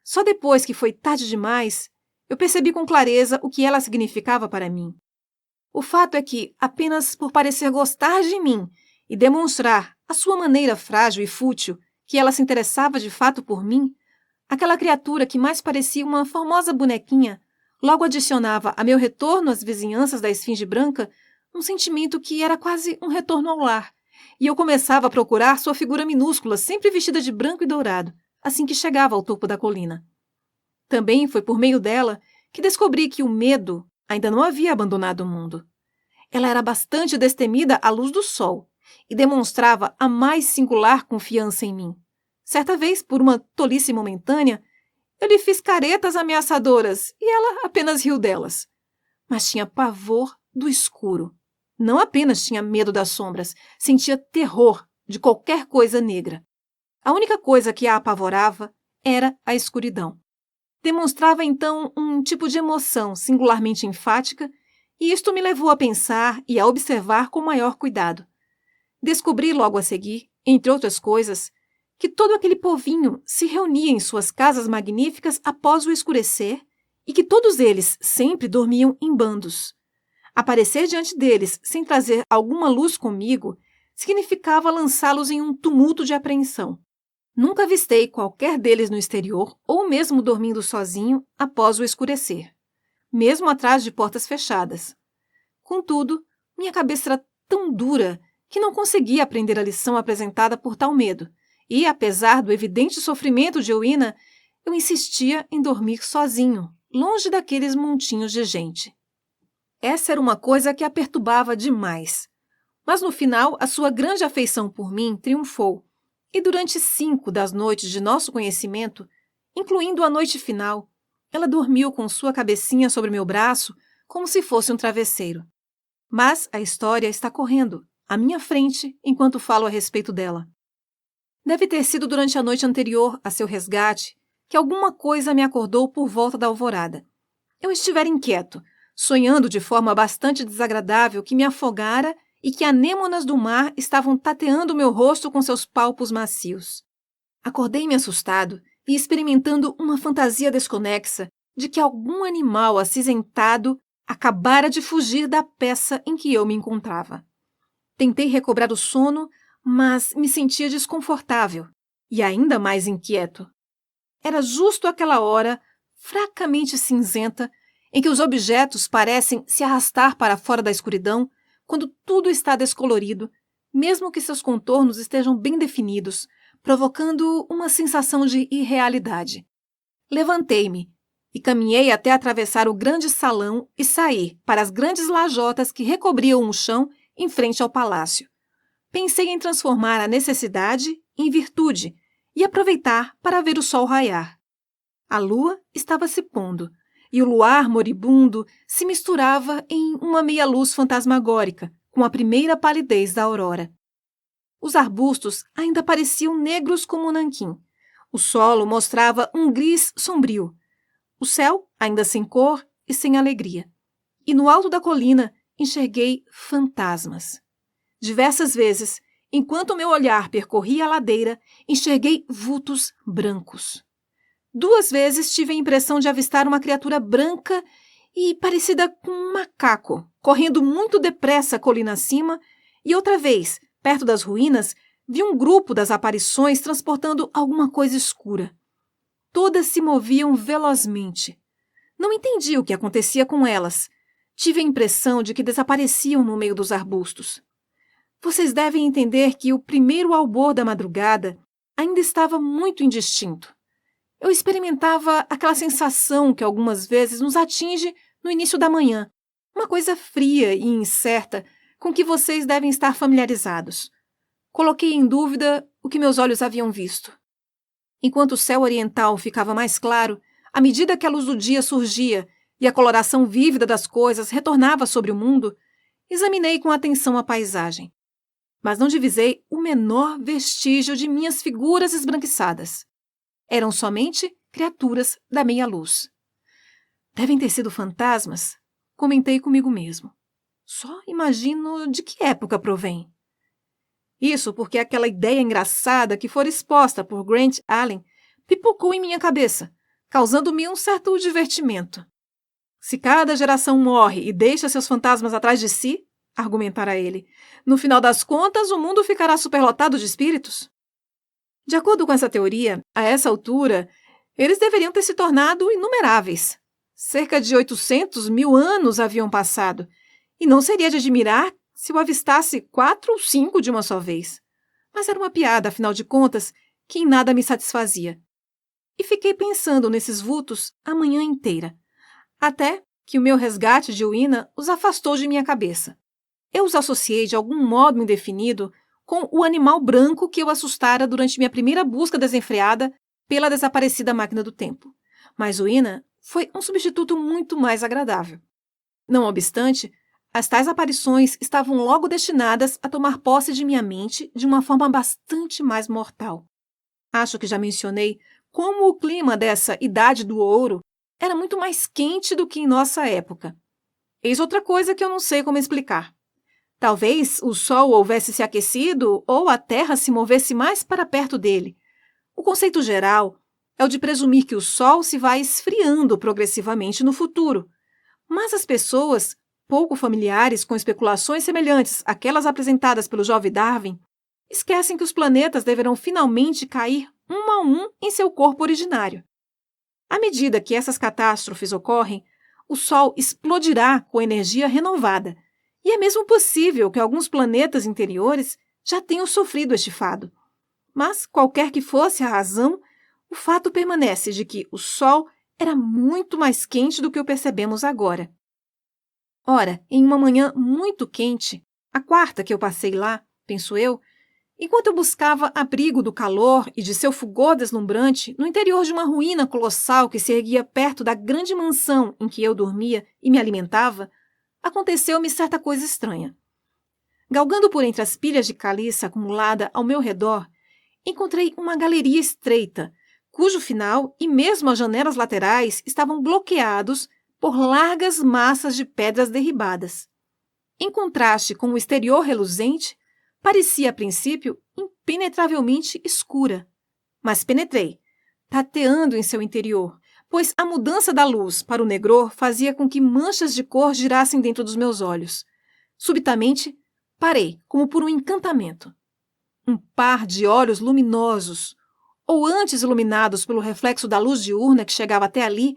Só depois que foi tarde demais, eu percebi com clareza o que ela significava para mim. O fato é que, apenas por parecer gostar de mim e demonstrar, à sua maneira frágil e fútil, que ela se interessava de fato por mim, aquela criatura que mais parecia uma formosa bonequinha logo adicionava a meu retorno às vizinhanças da Esfinge Branca um sentimento que era quase um retorno ao lar, e eu começava a procurar sua figura minúscula, sempre vestida de branco e dourado, assim que chegava ao topo da colina. Também foi por meio dela que descobri que o medo ainda não havia abandonado o mundo. Ela era bastante destemida à luz do sol e demonstrava a mais singular confiança em mim. Certa vez, por uma tolice momentânea, eu lhe fiz caretas ameaçadoras e ela apenas riu delas. Mas tinha pavor do escuro. Não apenas tinha medo das sombras, sentia terror de qualquer coisa negra. A única coisa que a apavorava era a escuridão. Demonstrava então um tipo de emoção singularmente enfática e isto me levou a pensar e a observar com maior cuidado. Descobri logo a seguir, entre outras coisas, que todo aquele povinho se reunia em suas casas magníficas após o escurecer e que todos eles sempre dormiam em bandos. Aparecer diante deles sem trazer alguma luz comigo significava lançá-los em um tumulto de apreensão. Nunca avistei qualquer deles no exterior ou mesmo dormindo sozinho após o escurecer, mesmo atrás de portas fechadas. Contudo, minha cabeça era tão dura que não conseguia aprender a lição apresentada por tal medo, E, apesar do evidente sofrimento de Euina, eu insistia em dormir sozinho, longe daqueles montinhos de gente. Essa era uma coisa que a perturbava demais. Mas no final, a sua grande afeição por mim triunfou, e durante 5 das noites de nosso conhecimento, incluindo a noite final, ela dormiu com sua cabecinha sobre meu braço como se fosse um travesseiro. Mas a história está correndo, à minha frente, enquanto falo a respeito dela. Deve ter sido durante a noite anterior a seu resgate que alguma coisa me acordou por volta da alvorada. Eu estivera inquieto, sonhando de forma bastante desagradável que me afogara e que anêmonas do mar estavam tateando meu rosto com seus palpos macios. Acordei-me assustado e experimentando uma fantasia desconexa de que algum animal acinzentado acabara de fugir da peça em que eu me encontrava. Tentei recobrar o sono, mas me sentia desconfortável e ainda mais inquieto. Era justo aquela hora, fracamente cinzenta, em que os objetos parecem se arrastar para fora da escuridão quando tudo está descolorido, mesmo que seus contornos estejam bem definidos, provocando uma sensação de irrealidade. Levantei-me e caminhei até atravessar o grande salão e sair para as grandes lajotas que recobriam o chão em frente ao palácio. Pensei em transformar a necessidade em virtude e aproveitar para ver o sol raiar. A lua estava se pondo e o luar moribundo se misturava em uma meia-luz fantasmagórica com a primeira palidez da aurora. Os arbustos ainda pareciam negros como nanquim. O solo mostrava um gris sombrio. O céu, ainda sem cor e sem alegria. E no alto da colina enxerguei fantasmas. Diversas vezes, enquanto meu olhar percorria a ladeira, enxerguei vultos brancos. 2 vezes tive a impressão de avistar uma criatura branca e parecida com um macaco, correndo muito depressa a colina acima, e outra vez, perto das ruínas, vi um grupo das aparições transportando alguma coisa escura. Todas se moviam velozmente. Não entendi o que acontecia com elas. Tive a impressão de que desapareciam no meio dos arbustos. Vocês devem entender que o primeiro albor da madrugada ainda estava muito indistinto. Eu experimentava aquela sensação que algumas vezes nos atinge no início da manhã, uma coisa fria e incerta com que vocês devem estar familiarizados. Coloquei em dúvida o que meus olhos haviam visto. Enquanto o céu oriental ficava mais claro, à medida que a luz do dia surgia e a coloração vívida das coisas retornava sobre o mundo, examinei com atenção a paisagem. Mas não divisei o menor vestígio de minhas figuras esbranquiçadas. Eram somente criaturas da meia-luz. Devem ter sido fantasmas, comentei comigo mesmo. Só imagino de que época provém. Isso porque aquela ideia engraçada que fora exposta por Grant Allen pipocou em minha cabeça, causando-me um certo divertimento. Se cada geração morre e deixa seus fantasmas atrás de si, argumentara ele, no final das contas o mundo ficará superlotado de espíritos. De acordo com essa teoria, a essa altura, eles deveriam ter se tornado inumeráveis. Cerca de 800 mil anos haviam passado, e não seria de admirar se eu avistasse 4 ou 5 de uma só vez. Mas era uma piada, afinal de contas, que em nada me satisfazia. E fiquei pensando nesses vultos a manhã inteira, até que o meu resgate de Euina os afastou de minha cabeça. Eu os associei de algum modo indefinido com o animal branco que eu assustara durante minha primeira busca desenfreada pela desaparecida máquina do tempo. Mas Euina foi um substituto muito mais agradável. Não obstante, as tais aparições estavam logo destinadas a tomar posse de minha mente de uma forma bastante mais mortal. Acho que já mencionei como o clima dessa Idade do Ouro era muito mais quente do que em nossa época. Eis outra coisa que eu não sei como explicar. Talvez o Sol houvesse se aquecido ou a Terra se movesse mais para perto dele. O conceito geral é o de presumir que o Sol se vai esfriando progressivamente no futuro. Mas as pessoas, pouco familiares com especulações semelhantes àquelas apresentadas pelo jovem Darwin, esquecem que os planetas deverão finalmente cair um a um em seu corpo originário. À medida que essas catástrofes ocorrem, o Sol explodirá com energia renovada, e é mesmo possível que alguns planetas interiores já tenham sofrido este fado. Mas, qualquer que fosse a razão, o fato permanece de que o sol era muito mais quente do que o percebemos agora. Ora, em uma manhã muito quente, a quarta que eu passei lá, penso eu, enquanto eu buscava abrigo do calor e de seu fulgor deslumbrante no interior de uma ruína colossal que se erguia perto da grande mansão em que eu dormia e me alimentava, aconteceu-me certa coisa estranha. Galgando por entre as pilhas de caliça acumulada ao meu redor, encontrei uma galeria estreita, cujo final e mesmo as janelas laterais estavam bloqueados por largas massas de pedras derribadas. Em contraste com o exterior reluzente, parecia a princípio impenetravelmente escura. Mas penetrei, tateando em seu interior, pois a mudança da luz para o negror fazia com que manchas de cor girassem dentro dos meus olhos. Subitamente, parei, como por um encantamento. Um par de olhos luminosos, ou antes iluminados pelo reflexo da luz diurna que chegava até ali,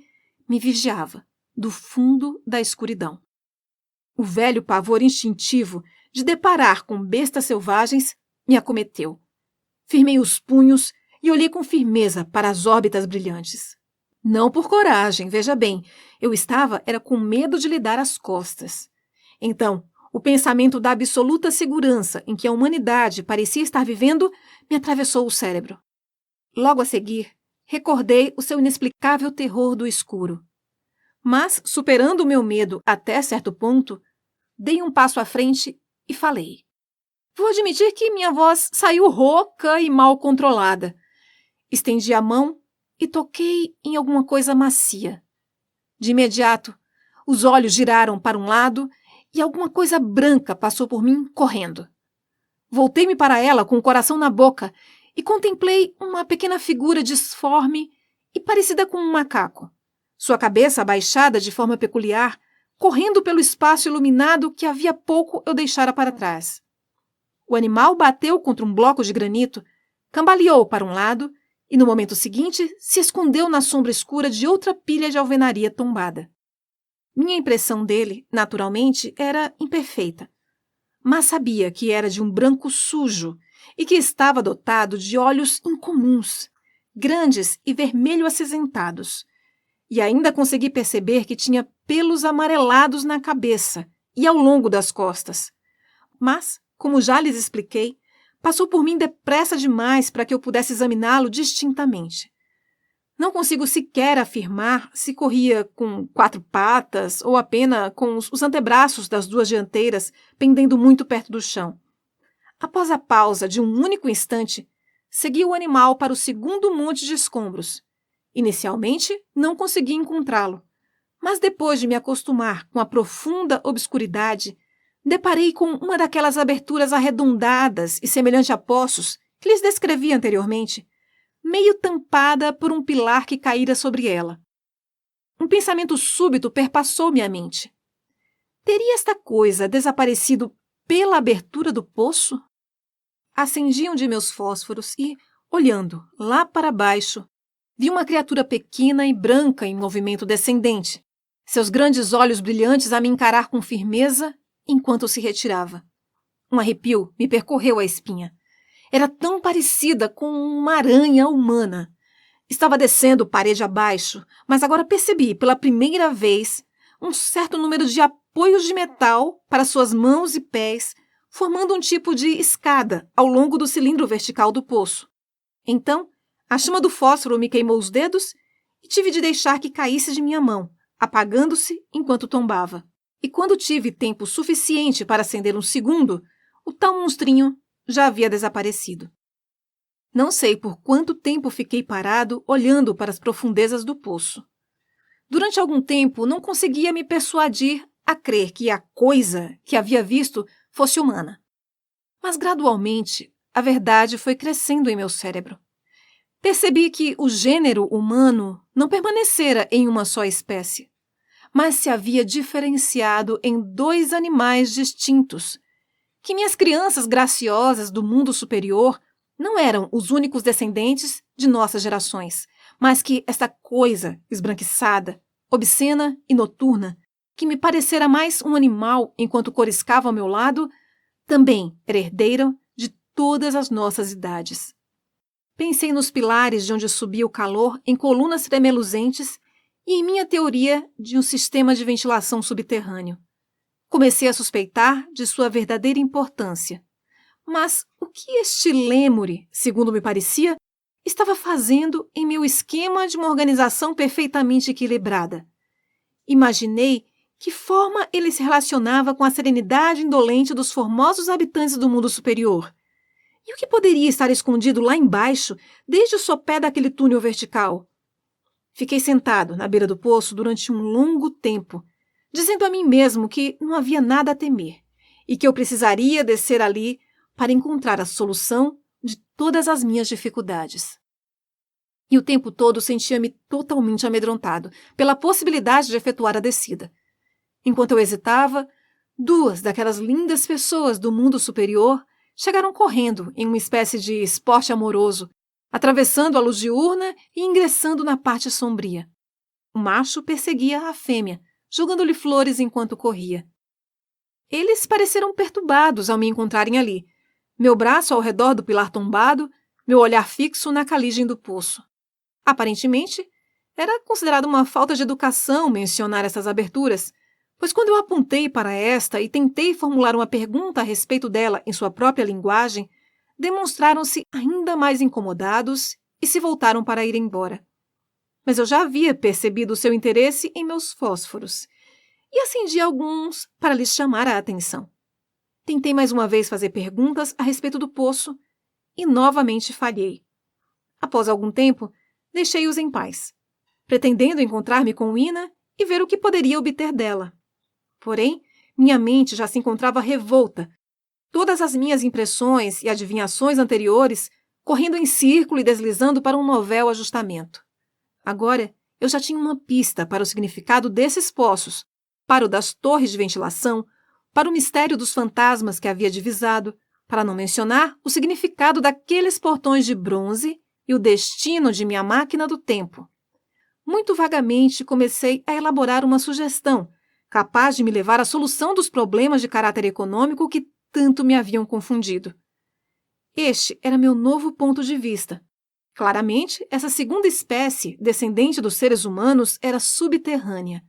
me vigiava, do fundo da escuridão. O velho pavor instintivo de deparar com bestas selvagens me acometeu. Firmei os punhos e olhei com firmeza para as órbitas brilhantes. Não por coragem, veja bem, eu era com medo de lhe dar as costas. Então, o pensamento da absoluta segurança em que a humanidade parecia estar vivendo me atravessou o cérebro. Logo a seguir, recordei o seu inexplicável terror do escuro. Mas, superando o meu medo até certo ponto, dei um passo à frente e falei. Vou admitir que minha voz saiu rouca e mal controlada. Estendi a mão e toquei em alguma coisa macia. De imediato, os olhos giraram para um lado e alguma coisa branca passou por mim correndo. Voltei-me para ela com o coração na boca e contemplei uma pequena figura disforme e parecida com um macaco. Sua cabeça abaixada de forma peculiar, correndo pelo espaço iluminado que havia pouco eu deixara para trás. O animal bateu contra um bloco de granito, cambaleou para um lado e, no momento seguinte, se escondeu na sombra escura de outra pilha de alvenaria tombada. Minha impressão dele, naturalmente, era imperfeita, mas sabia que era de um branco sujo e que estava dotado de olhos incomuns, grandes e vermelho acinzentados. E ainda consegui perceber que tinha pelos amarelados na cabeça e ao longo das costas. Mas, como já lhes expliquei, passou por mim depressa demais para que eu pudesse examiná-lo distintamente. Não consigo sequer afirmar se corria com 4 patas ou apenas com os antebraços das 2 dianteiras pendendo muito perto do chão. Após a pausa de um único instante, segui o animal para o segundo monte de escombros. Inicialmente, não consegui encontrá-lo, mas depois de me acostumar com a profunda obscuridade, deparei com uma daquelas aberturas arredondadas e semelhante a poços que lhes descrevi anteriormente, meio tampada por um pilar que caíra sobre ela. Um pensamento súbito perpassou-me a mente. Teria esta coisa desaparecido pela abertura do poço? Acendi um de meus fósforos e, olhando lá para baixo, vi uma criatura pequena e branca em movimento descendente, seus grandes olhos brilhantes a me encarar com firmeza enquanto se retirava. Um arrepio me percorreu a espinha. Era tão parecida com uma aranha humana. Estava descendo parede abaixo, mas agora percebi, pela primeira vez, um certo número de apoios de metal para suas mãos e pés, formando um tipo de escada ao longo do cilindro vertical do poço. Então, a chama do fósforo me queimou os dedos e tive de deixar que caísse de minha mão, apagando-se enquanto tombava. E quando tive tempo suficiente para acender um segundo, o tal monstrinho já havia desaparecido. Não sei por quanto tempo fiquei parado olhando para as profundezas do poço. Durante algum tempo não conseguia me persuadir a crer que a coisa que havia visto fosse humana. Mas gradualmente a verdade foi crescendo em meu cérebro. Percebi que o gênero humano não permanecera em uma só espécie, mas se havia diferenciado em 2 animais distintos, que minhas crianças graciosas do mundo superior não eram os únicos descendentes de nossas gerações, mas que esta coisa esbranquiçada, obscena e noturna, que me parecera mais um animal enquanto coriscava ao meu lado, também era herdeira de todas as nossas idades. Pensei nos pilares de onde subia o calor em colunas tremeluzentes e em minha teoria de um sistema de ventilação subterrâneo. Comecei a suspeitar de sua verdadeira importância. Mas o que este lêmure, segundo me parecia, estava fazendo em meu esquema de uma organização perfeitamente equilibrada? Imaginei que forma ele se relacionava com a serenidade indolente dos formosos habitantes do mundo superior. E o que poderia estar escondido lá embaixo, desde o sopé daquele túnel vertical? Fiquei sentado na beira do poço durante um longo tempo, dizendo a mim mesmo que não havia nada a temer e que eu precisaria descer ali para encontrar a solução de todas as minhas dificuldades. E o tempo todo sentia-me totalmente amedrontado pela possibilidade de efetuar a descida. Enquanto eu hesitava, 2 daquelas lindas pessoas do mundo superior chegaram correndo em uma espécie de esporte amoroso, atravessando a luz diurna e ingressando na parte sombria. O macho perseguia a fêmea, jogando-lhe flores enquanto corria. Eles pareceram perturbados ao me encontrarem ali, meu braço ao redor do pilar tombado, meu olhar fixo na caligem do poço. Aparentemente, era considerado uma falta de educação mencionar essas aberturas, pois quando eu apontei para esta e tentei formular uma pergunta a respeito dela em sua própria linguagem, demonstraram-se ainda mais incomodados e se voltaram para ir embora. Mas eu já havia percebido seu interesse em meus fósforos e acendi alguns para lhes chamar a atenção. Tentei mais uma vez fazer perguntas a respeito do poço e novamente falhei. Após algum tempo, deixei-os em paz, pretendendo encontrar-me com Ina e ver o que poderia obter dela. Porém, minha mente já se encontrava revolta, todas as minhas impressões e adivinhações anteriores correndo em círculo e deslizando para um novel ajustamento. Agora, eu já tinha uma pista para o significado desses poços, para o das torres de ventilação, para o mistério dos fantasmas que havia divisado, para não mencionar o significado daqueles portões de bronze e o destino de minha máquina do tempo. Muito vagamente comecei a elaborar uma sugestão, capaz de me levar à solução dos problemas de caráter econômico que tanto me haviam confundido. Este era meu novo ponto de vista. Claramente, essa segunda espécie, descendente dos seres humanos, era subterrânea.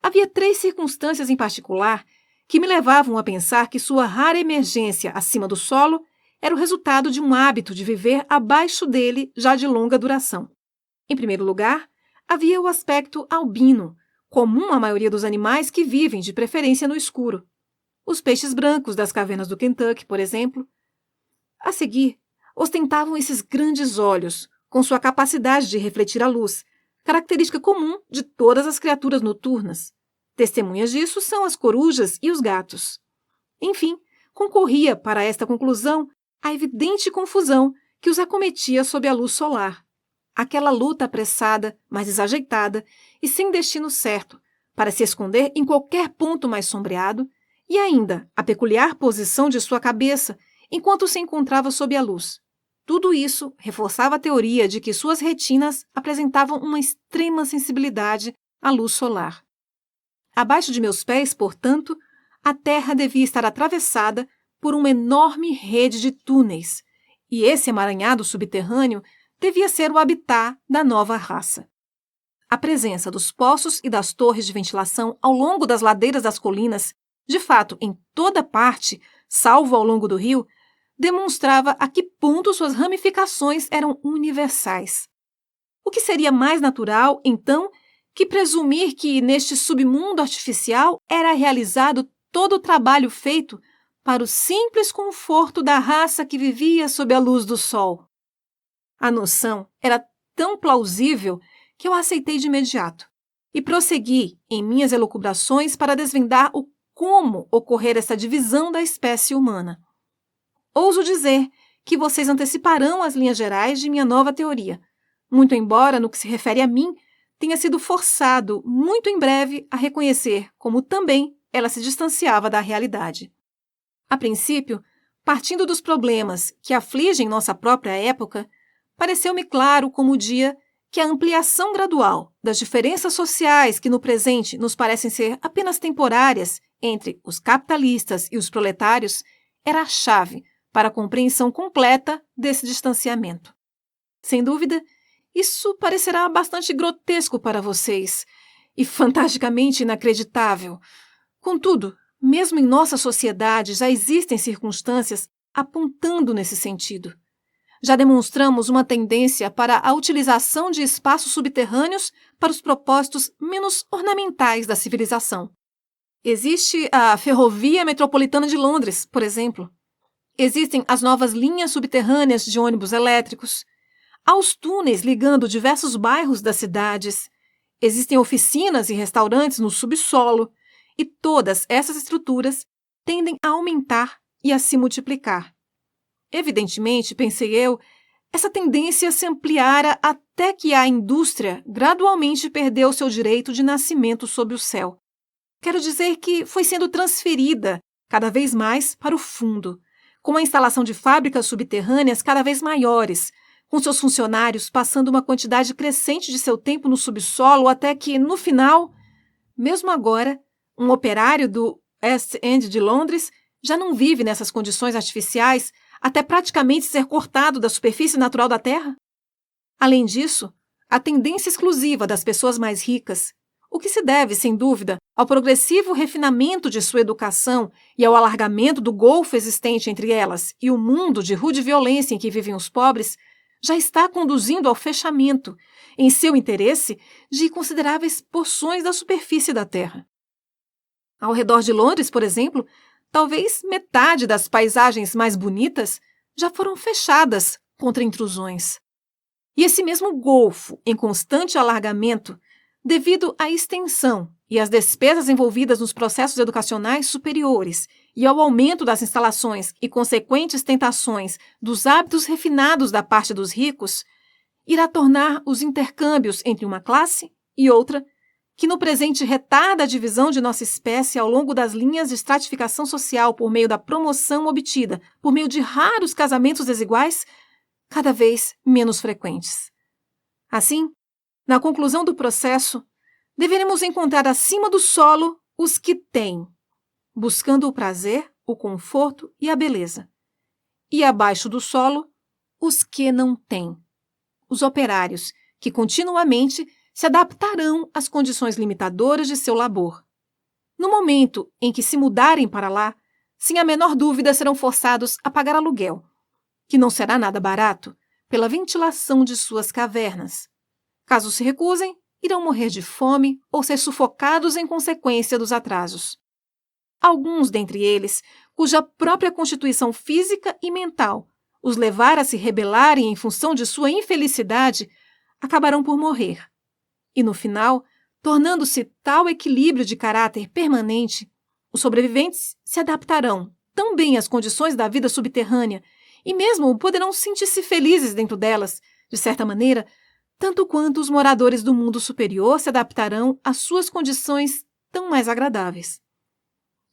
Havia 3 circunstâncias em particular que me levavam a pensar que sua rara emergência acima do solo era o resultado de um hábito de viver abaixo dele já de longa duração. Em primeiro lugar, havia o aspecto albino, comum à maioria dos animais que vivem de preferência no escuro. Os peixes brancos das cavernas do Kentucky, por exemplo. A seguir, ostentavam esses grandes olhos, com sua capacidade de refletir a luz, característica comum de todas as criaturas noturnas. Testemunhas disso são as corujas e os gatos. Enfim, concorria para esta conclusão a evidente confusão que os acometia sob a luz solar. Aquela luta apressada, mas desajeitada e sem destino certo, para se esconder em qualquer ponto mais sombreado, e ainda a peculiar posição de sua cabeça enquanto se encontrava sob a luz. Tudo isso reforçava a teoria de que suas retinas apresentavam uma extrema sensibilidade à luz solar. Abaixo de meus pés, portanto, a terra devia estar atravessada por uma enorme rede de túneis, e esse emaranhado subterrâneo devia ser o habitat da nova raça. A presença dos poços e das torres de ventilação ao longo das ladeiras das colinas, de fato em toda parte, salvo ao longo do rio, demonstrava a que ponto suas ramificações eram universais. O que seria mais natural, então, que presumir que neste submundo artificial era realizado todo o trabalho feito para o simples conforto da raça que vivia sob a luz do sol. A noção era tão plausível que eu a aceitei de imediato e prossegui em minhas elucubrações para desvendar o como ocorrer essa divisão da espécie humana. Ouso dizer que vocês anteciparão as linhas gerais de minha nova teoria, muito embora, no que se refere a mim, tenha sido forçado muito em breve a reconhecer como também ela se distanciava da realidade. A princípio, partindo dos problemas que afligem nossa própria época, pareceu-me claro como o dia que a ampliação gradual das diferenças sociais que no presente nos parecem ser apenas temporárias entre os capitalistas e os proletários era a chave para a compreensão completa desse distanciamento. Sem dúvida, isso parecerá bastante grotesco para vocês e fantasticamente inacreditável. Contudo, mesmo em nossa sociedade já existem circunstâncias apontando nesse sentido. Já demonstramos uma tendência para a utilização de espaços subterrâneos para os propósitos menos ornamentais da civilização. Existe a Ferrovia Metropolitana de Londres, por exemplo. Existem as novas linhas subterrâneas de ônibus elétricos. Há os túneis ligando diversos bairros das cidades. Existem oficinas e restaurantes no subsolo. E todas essas estruturas tendem a aumentar e a se multiplicar. Evidentemente, pensei eu, essa tendência se ampliara até que a indústria gradualmente perdeu seu direito de nascimento sob o céu. Quero dizer que foi sendo transferida cada vez mais para o fundo, com a instalação de fábricas subterrâneas cada vez maiores, com seus funcionários passando uma quantidade crescente de seu tempo no subsolo até que, no final, mesmo agora, um operário do West End de Londres já não vive nessas condições artificiais até praticamente ser cortado da superfície natural da Terra? Além disso, a tendência exclusiva das pessoas mais ricas, o que se deve, sem dúvida, ao progressivo refinamento de sua educação e ao alargamento do golfo existente entre elas e o mundo de rude violência em que vivem os pobres, já está conduzindo ao fechamento, em seu interesse, de consideráveis porções da superfície da Terra. Ao redor de Londres, por exemplo, talvez metade das paisagens mais bonitas já foram fechadas contra intrusões. E esse mesmo golfo, em constante alargamento, devido à extensão e às despesas envolvidas nos processos educacionais superiores e ao aumento das instalações e consequentes tentações dos hábitos refinados da parte dos ricos, irá tornar os intercâmbios entre uma classe e outra, que no presente retarda a divisão de nossa espécie ao longo das linhas de estratificação social por meio da promoção obtida por meio de raros casamentos desiguais, cada vez menos frequentes. Assim, na conclusão do processo, deveremos encontrar acima do solo os que têm, buscando o prazer, o conforto e a beleza, e abaixo do solo, os que não têm, os operários, que continuamente se adaptarão às condições limitadoras de seu labor. No momento em que se mudarem para lá, sem a menor dúvida serão forçados a pagar aluguel, que não será nada barato, pela ventilação de suas cavernas. Caso se recusem, irão morrer de fome ou ser sufocados em consequência dos atrasos. Alguns dentre eles, cuja própria constituição física e mental os levar a se rebelarem em função de sua infelicidade, acabarão por morrer. E, no final, tornando-se tal equilíbrio de caráter permanente, os sobreviventes se adaptarão tão bem às condições da vida subterrânea e mesmo poderão sentir-se felizes dentro delas, de certa maneira, tanto quanto os moradores do mundo superior se adaptarão às suas condições tão mais agradáveis.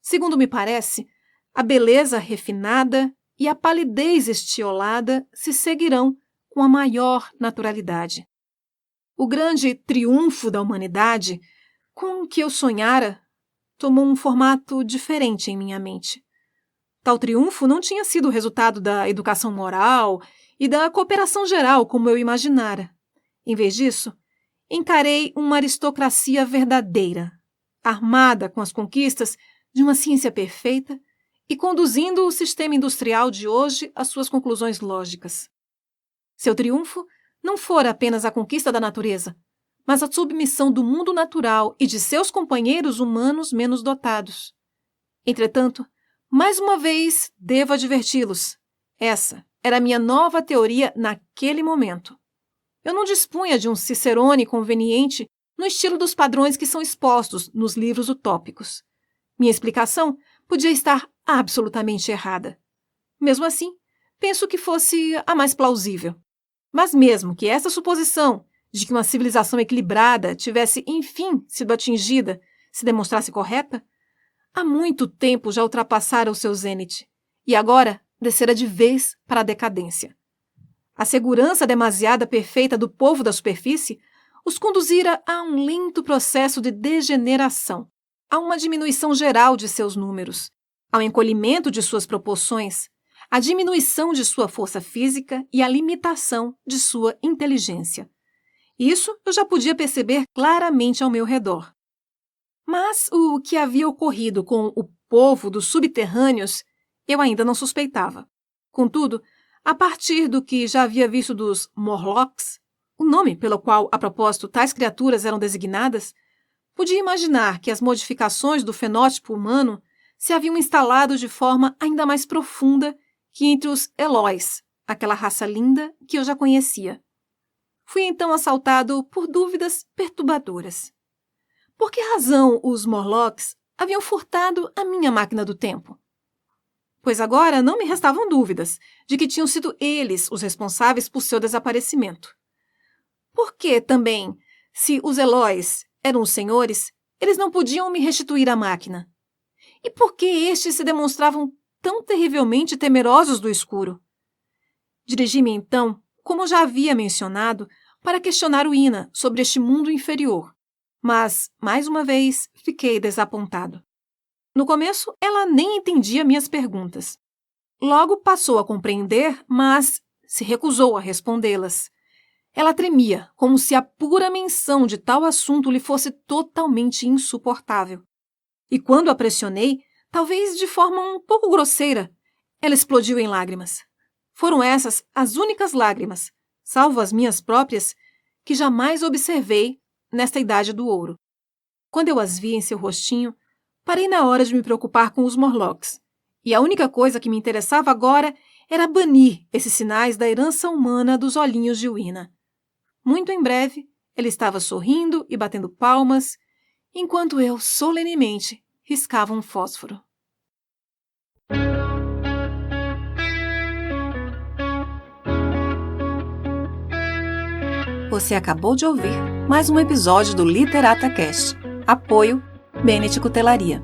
Segundo me parece, a beleza refinada e a palidez estiolada se seguirão com a maior naturalidade. O grande triunfo da humanidade, com que eu sonhara, tomou um formato diferente em minha mente. Tal triunfo não tinha sido o resultado da educação moral e da cooperação geral como eu imaginara. Em vez disso, encarei uma aristocracia verdadeira, armada com as conquistas de uma ciência perfeita e conduzindo o sistema industrial de hoje às suas conclusões lógicas. Seu triunfo não fora apenas a conquista da natureza, mas a submissão do mundo natural e de seus companheiros humanos menos dotados. Entretanto, mais uma vez devo adverti-los. Essa era a minha nova teoria naquele momento. Eu não dispunha de um cicerone conveniente no estilo dos padrões que são expostos nos livros utópicos. Minha explicação podia estar absolutamente errada. Mesmo assim, penso que fosse a mais plausível. Mas mesmo que essa suposição de que uma civilização equilibrada tivesse, enfim, sido atingida, se demonstrasse correta, há muito tempo já ultrapassara o seu zênite e agora descera de vez para a decadência. A segurança demasiada perfeita do povo da superfície os conduzira a um lento processo de degeneração, a uma diminuição geral de seus números, ao encolhimento de suas proporções, a diminuição de sua força física e a limitação de sua inteligência. Isso eu já podia perceber claramente ao meu redor. Mas o que havia ocorrido com o povo dos subterrâneos eu ainda não suspeitava. Contudo, a partir do que já havia visto dos Morlocks, o nome pelo qual, a propósito, tais criaturas eram designadas, podia imaginar que as modificações do fenótipo humano se haviam instalado de forma ainda mais profunda que entre os Eloys, aquela raça linda que eu já conhecia. Fui então assaltado por dúvidas perturbadoras. Por que razão os Morlocks haviam furtado a minha máquina do tempo? Pois agora não me restavam dúvidas de que tinham sido eles os responsáveis por seu desaparecimento. Por que, também, se os Eloys eram os senhores, eles não podiam me restituir a máquina? E por que estes se demonstravam tão terrivelmente temerosos do escuro? Dirigi-me então, como já havia mencionado, para questionar o Ina sobre este mundo inferior. Mas, mais uma vez, fiquei desapontado. No começo, ela nem entendia minhas perguntas. Logo passou a compreender, mas se recusou a respondê-las. Ela tremia, como se a pura menção de tal assunto lhe fosse totalmente insuportável. E quando a pressionei, talvez de forma um pouco grosseira, ela explodiu em lágrimas. Foram essas as únicas lágrimas, salvo as minhas próprias, que jamais observei nesta idade do ouro. Quando eu as vi em seu rostinho, parei na hora de me preocupar com os Morlocks, e a única coisa que me interessava agora era banir esses sinais da herança humana dos olhinhos de Wina. Muito em breve, ele estava sorrindo e batendo palmas, enquanto eu, solenemente, riscava um fósforo. Você acabou de ouvir mais um episódio do Literata Cast. Apoio Bennett Cutelaria.